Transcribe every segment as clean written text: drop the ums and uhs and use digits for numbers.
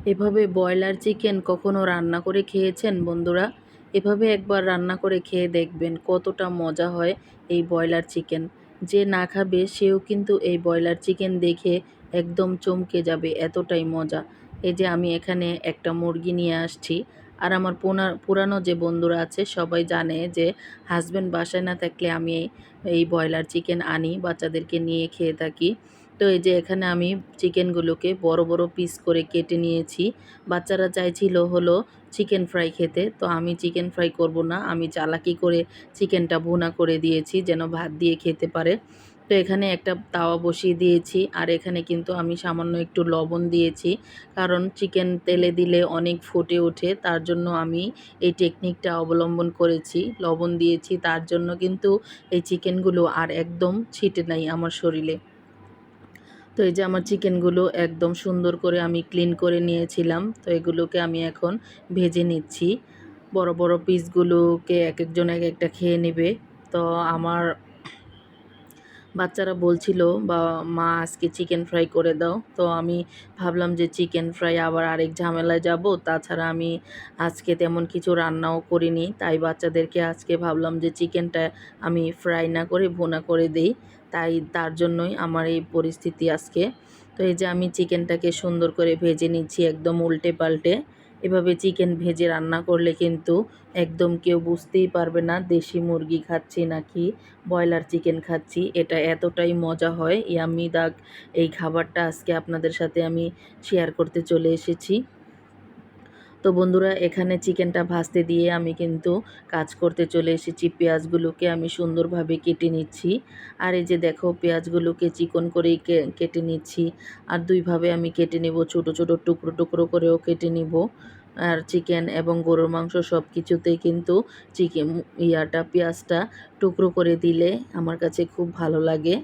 এভাবে broiler chicken কখনো রান্না করে খেয়েছেন বন্ধুরা? এভাবে একবার রান্না করে খেয়ে দেখবেন কতটা মজা হয় এই ব্রয়লার চিকেন। যে না খাবে সেও কিন্তু এই ব্রয়লার চিকেন দেখে একদম চমকে যাবে, এতটাই মজা। এই যে আমি এখানে একটা মুরগি নিয়ে আসছি। আর আমার পুরানো যে বন্ধুরা আছে সবাই জানে যে হাসব্যান্ড বাসায় না থাকলে আমি এই ব্রয়লার চিকেন আনি, বাচ্চাদেরকে নিয়ে খেয়ে থাকি। তো এই যে এখানে আমি চিকেনগুলোকে বড় বড় পিস করে কেটে নিয়েছি। বাচ্চারা চাইছিল হলো চিকেন ফ্রাই খেতে, তো আমি চিকেন ফ্রাই করব না, আমি চালাকি করে চিকেনটা ভুনা করে দিয়েছি যেন ভাত দিয়ে খেতে পারে। তো এখানে একটা তাওয়া বসিয়ে দিয়েছি, আর এখানে কিন্তু আমি সামান্য একটু লবণ দিয়েছি, কারণ চিকেন তেলে দিলে অনেক ফুটে ওঠে, তার জন্য আমি এই টেকনিকটা অবলম্বন করেছি। লবণ দিয়েছি, তার জন্য কিন্তু এই চিকেনগুলো আর একদম ছিটে নাই আমার শরীরে। তো এই যে আমার চিকেনগুলো একদম সুন্দর করে আমি ক্লিন করে নিয়েছিলাম। তো এগুলোকে আমি এখন ভেজে নিচ্ছি। বড় বড় পিসগুলোকে একেকজন এক একটা খেয়ে নেবে। তো আমার বাচ্চারা বলছিল বা মা আজকে চিকেন ফ্রাই করে দাও। তো আমি ভাবলাম যে চিকেন ফ্রাই আবার আরেক ঝামেলায় যাব, তাছাড়া আমি আজকে তেমন কিছু রান্নাও করিনি, তাই বাচ্চাদেরকে আজকে ভাবলাম যে চিকেনটা আমি ফ্রাই না করে ভুনা করে দেই। তাই তার জন্যই আমার এই পরিস্থিতি আজকে। তো এই যে আমি চিকেনটাকে সুন্দর করে ভেজে নিচ্ছি একদম উল্টে পাল্টে। এভাবে চিকেন ভেজে রান্না করলে কিন্তু একদম কেউ বুঝতেই পারবে না দেশি মুরগি খাচ্ছি নাকি ব্রয়লার চিকেন খাচ্ছি। এটা এতটাই মজা হয়, ইয়াম্মি দাগ এই খাবারটা আজকে আপনাদের সাথে আমি শেয়ার করতে চলে এসেছি। তো বন্ধুরা, এখানে চিকেনটা ভাজতে দিয়ে আমি কিন্তু কাজ করতে চলে এসেছি। পেঁয়াজগুলোকে আমি সুন্দরভাবে কেটে নিচ্ছি। আর এই যে দেখো পেঁয়াজগুলোকে চিকন করেই কেটে নিচ্ছি। আর দুইভাবে আমি কেটে নেব, ছোট ছোট টুকরো টুকরো করেও কেটে নিব। আর চিকেন এবং গরুর মাংস সব কিছুতেই কিন্তু চিকেন পেঁয়াজটা টুকরো করে দিলে আমার কাছে খুব ভালো লাগে।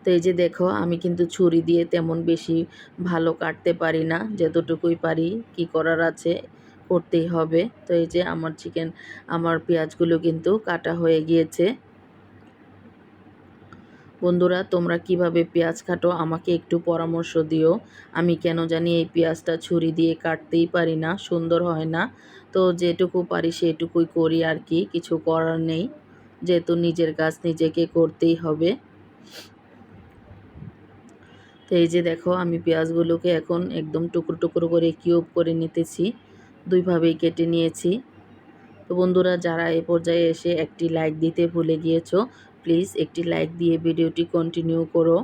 তো এই যে দেখো আমি কিন্তু ছুরি দিয়ে তেমন বেশি ভালো কাটতে পারি না, যতটুকুই পারি কি করার আছে করতেই হবে। তো এই যে আমার পেঁয়াজগুলো কিন্তু কাটা হয়ে গিয়েছে। বন্ধুরা, তোমরা কিভাবে পেঁয়াজ কাটো আমাকে একটু পরামর্শ দিও। আমি কেন জানি এই পেঁয়াজটা ছুরি দিয়ে কাটতেই পারি না, সুন্দর হয় না। তো যেটুকু পারি সেটুকুই করি আর কি, কিছু করার নেই, যেহেতু নিজের কাজ নিজেকে করতেই হবে। তো এই যে দেখো আমি পেঁয়াজগুলোকে এখন একদম টুকরো টুকরো করে কিউব করে নিতেছি, দুইভাবেই কেটে নিয়েছি। তো বন্ধুরা, যারা এ পর্যায়ে এসে একটি লাইক দিতে ভুলে গিয়েছো, প্লিজ একটি লাইক দিয়ে ভিডিওটি কন্টিনিউ করো।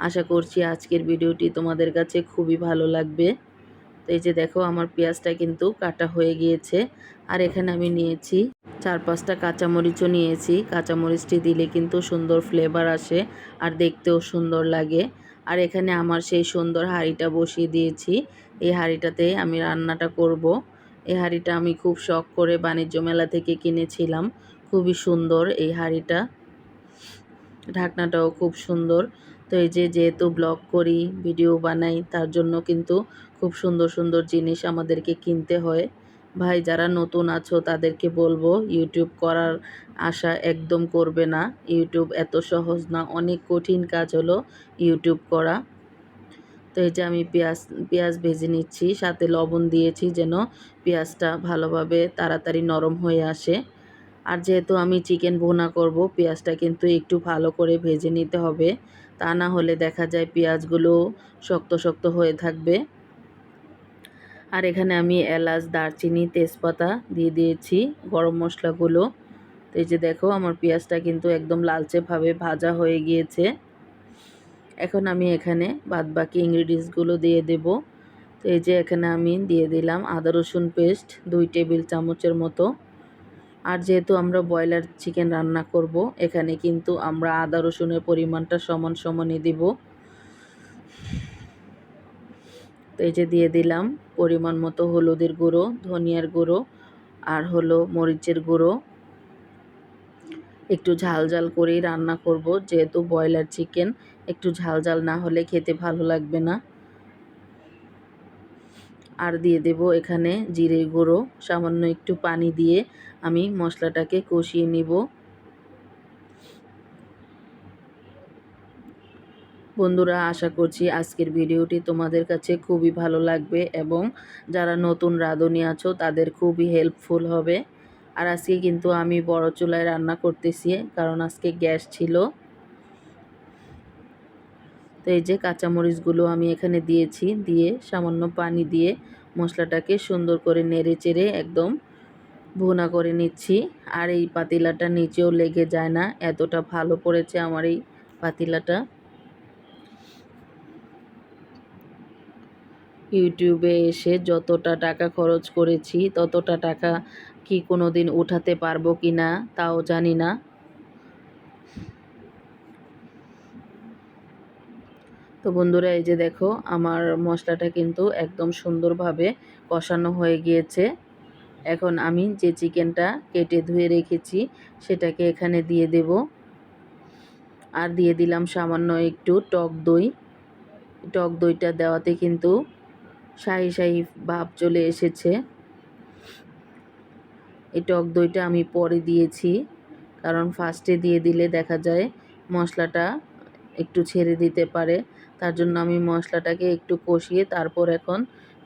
আশা করছি আজকের ভিডিওটি তোমাদের কাছে খুবই ভালো লাগবে। তো এই যে দেখো আমার পেঁয়াজটা কিন্তু কাটা হয়ে গিয়েছে। আর এখানে আমি নিয়েছি 4-5টা কাঁচামরিচও নিয়েছি। কাঁচামরিচটি দিলে কিন্তু সুন্দর ফ্লেভার আসে আর দেখতেও সুন্দর লাগে। আর এখানে আমার সেই সুন্দর হাঁড়িটা বসিয়ে দিয়েছি। এই হাঁড়িটাতে আমি রান্নাটা করব। এই হাঁড়িটা আমি খুব শখ করে বাণিজ্য মেলা থেকে কিনেছিলাম। খুবই সুন্দর এই হাঁড়িটা, ঢাকনাটাও খুব সুন্দর। তো এই যে যেহেতু ব্লগ করি, ভিডিও বানাই, তার জন্য কিন্তু খুব সুন্দর সুন্দর জিনিস আমাদেরকে কিনতে হয়। ভাই যারা নতুন আছো তাদেরকে বলবো ইউটিউব করার আশা একদম করবে না। ইউটিউব এত সহজ না, অনেক কঠিন কাজ হলো ইউটিউব করা। তো এই যে আমি পেঁয়াজ ভেজে নিচ্ছি, সাথে লবণ দিয়েছি যেন পেঁয়াজটা ভালোভাবে তাড়াতাড়ি নরম হয়ে আসে। আর যেহেতু আমি চিকেন ভুনা করব, পেঁয়াজটা কিন্তু একটু ভালো করে ভেজে নিতে হবে, তা না হলে দেখা যায় পেঁয়াজগুলো শক্ত শক্ত হয়ে থাকবে। আর এখানে আমি এলাচ, দারচিনি, তেজপাতা দিয়ে দিয়েছি, গরম মশলাগুলো। তো এই যে দেখো আমার পেঁয়াজটা কিন্তু একদম লালচেভাবে ভাজা হয়ে গিয়েছে। এখন আমি এখানে বাদবাকি ইনগ্রিডিয়েন্টসগুলো দিয়ে দেব। তো এই যে এখানে আমি দিয়ে দিলাম আদা রসুন পেস্ট 2 টেবিল চামচের মতো। আর যেহেতু আমরা ব্রয়লার চিকেন রান্না করব, এখানে কিন্তু আমরা আদা রসুনের পরিমাণটা সমান সমানই দিব। তো এই যে দিয়ে দিলাম পরিমাণ মতো হলুদের গুঁড়ো, ধনিয়ার গুঁড়ো আর হলো মরিচের গুঁড়ো। একটু ঝাল ঝাল করেই রান্না করব, যেহেতু ব্রয়লার চিকেন একটু ঝাল ঝাল না হলে খেতে ভালো লাগবে না। আর দিয়ে দেব এখানে জিরে গুঁড়ো, সামান্য একটু পানি দিয়ে আমি মশলাটাকে কষিয়ে নিব। বন্ধুরা, আশা করছি আজকের ভিডিওটি তোমাদের কাছে খুবই ভালো লাগবে এবং যারা নতুন রাঁধুনি আছো তাদের খুবই হেল্পফুল হবে। আর আজকে কিন্তু আমি বড় চুলায় রান্না করতেছি, কারণ আজকে গ্যাস ছিল। তো এই যে কাঁচামরিচগুলো আমি এখানে দিয়েছি, দিয়ে সামান্য পানি দিয়ে মশলাটাকে সুন্দর করে নেড়ে চেড়ে একদম ভুনা করে নিচ্ছি। আর এই পাতিলাটা নিচেও লেগে যায় না, এতটা ভালো পড়েছে আমার এই পাতিলাটা। ইউটিউবে এসে যতটা টাকা খরচ করেছি ততটা টাকা কি কোনো দিন উঠাতে পারবো কি না তাও জানি না। তো বন্ধুরা, এই যে দেখো আমার মশলাটা কিন্তু একদম সুন্দরভাবে কষানো হয়ে গিয়েছে। এখন আমি যে চিকেনটা কেটে ধুয়ে রেখেছি সেটাকে এখানে দিয়ে দেব। আর দিয়ে দিলাম সামান্য একটু টক দই। টক দইটা দেওয়াতে কিন্তু শাহি শাহি ভাব চলে এসেছে। এই টক দইটা আমি পরে দিয়েছি, কারণ ফার্স্টে দিয়ে দিলে দেখা যায় মশলাটা একটু ছেড়ে দিতে পারে। তার জন্য আমি মশলাটাকে একটু কষিয়ে তারপর এখন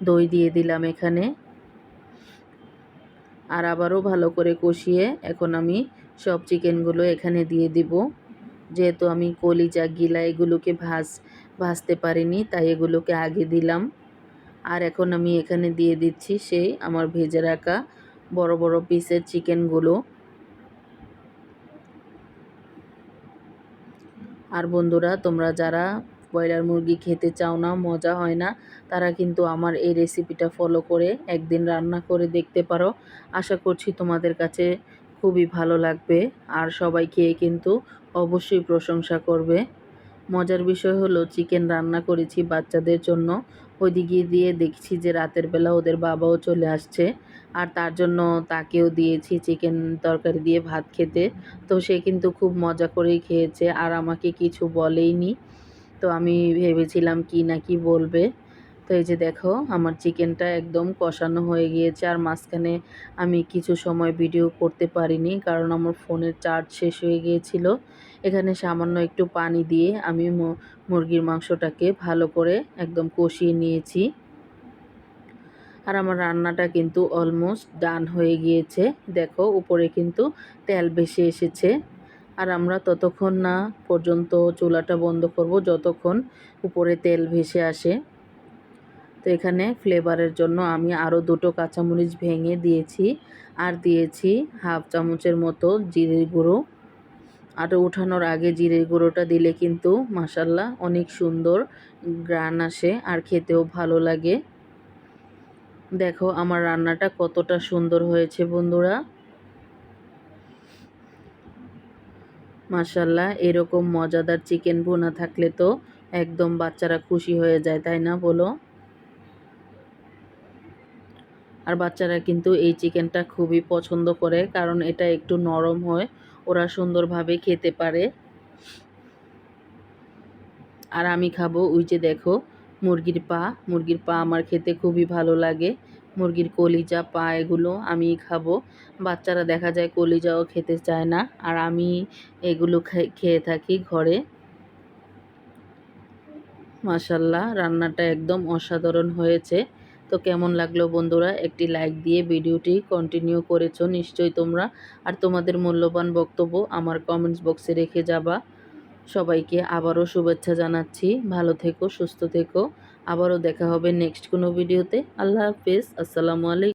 দই দিয়ে দিলাম এখানে। আর আবারও ভালো করে কষিয়ে এখন আমি সব চিকেনগুলো এখানে দিয়ে দিব। যেহেতু আমি কলিজা গিলা এগুলোকে ভাজতে পারিনি, তাই এগুলোকে আগে দিলাম। আর এখন আমি এখানে দিয়ে দিচ্ছি সেই আমার ভেজে রাখা বড় বড় পিসের চিকেনগুলো। আর বন্ধুরা, তোমরা যারা ব্রয়লার মুরগি খেতে চাও না, মজা হয় না, তারা কিন্তু আমার এই রেসিপিটা ফলো করে একদিন রান্না করে দেখতে পারো। আশা করছি তোমাদের কাছে খুবই ভালো লাগবে আর সবাই খেয়ে কিন্তু অবশ্যই প্রশংসা করবে। মজার বিষয় হলো চিকেন রান্না করেছি বাচ্চাদের জন্য, ওইদিকে দিয়ে দেখছি যে রাতের বেলা ওদের বাবাও চলে আসছে, আর তার জন্য তাকেও দিয়েছি চিকেন তরকারি দিয়ে ভাত খেতে। তো সে কিন্তু খুব মজা করেই খেয়েছে আর আমাকে কিছু বলেইনি। তো আমি ভেবেছিলাম কি না কি বলবে। তো এই যে দেখো আমার চিকেনটা একদম কষানো হয়ে গিয়েছে। আর মাঝখানে আমি কিছু সময় ভিডিও করতে পারিনি, কারণ আমার ফোনের চার্জ শেষ হয়ে গিয়েছিল। এখানে সামান্য একটু পানি দিয়ে আমি মুরগির মাংসটাকে ভালো করে একদম কষিয়ে নিয়েছি। আর আমার রান্নাটা কিন্তু অলমোস্ট ডান হয়ে গিয়েছে। দেখো উপরে কিন্তু তেল ভেসে এসেছে। আর আমরা ততক্ষণ না পর্যন্ত চুলাটা বন্ধ করব যতক্ষণ উপরে তেল ভেসে আসে। তো এখানে ফ্লেভারের জন্য আমি আরও দুটো কাঁচামরিচ ভেঙে দিয়েছি, আর দিয়েছি হাফ চামচের মতো জিরের গুঁড়ো। আর ওঠানোর আগে জিরের গুঁড়োটা দিলে কিন্তু মাশাল্লাহ অনেক সুন্দর গ্রান আসে আর খেতেও ভালো লাগে। দেখো আমার রান্নাটা কতটা সুন্দর হয়েছে বন্ধুরা, মাশাল্লাহ। এরকম মজাদার চিকেন ভুনা থাকলে তো একদম বাচ্চারা খুশি হয়ে যায়, তাই না বলো? আর বাচ্চারা কিন্তু এই চিকেনটা খুবই পছন্দ করে, কারণ এটা একটু নরম হয়, ওরা সুন্দরভাবে খেতে পারে। আর আমি খাবো ওই যে দেখো মুরগির পা আমার খেতে খুবই ভালো লাগে। মুরগির কলিজা, পা এগুলো আমি খাবো। বাচ্চারা দেখা যায় কলিজাও খেতে চায় না, আর আমি এগুলো খেয়ে থাকি ঘরে। মাশাল্লাহ রান্নাটা একদম অসাধারণ হয়েছে। তো কেমন লাগলো বন্ধুরা, একটি লাইক দিয়ে ভিডিওটি কন্টিনিউ করেছো নিশ্চয়ই তোমরা। আর তোমাদের মূল্যবান বক্তব্য আমার কমেন্টস বক্সে রেখে যাবা। সবাইকে আবারও শুভেচ্ছা জানাচ্ছি। ভালো থেকো, সুস্থ থেকো। আবারও দেখা হবে নেক্সট কোনো ভিডিওতে। আল্লাহ হাফেজ, আসসালামু আলাইকুম।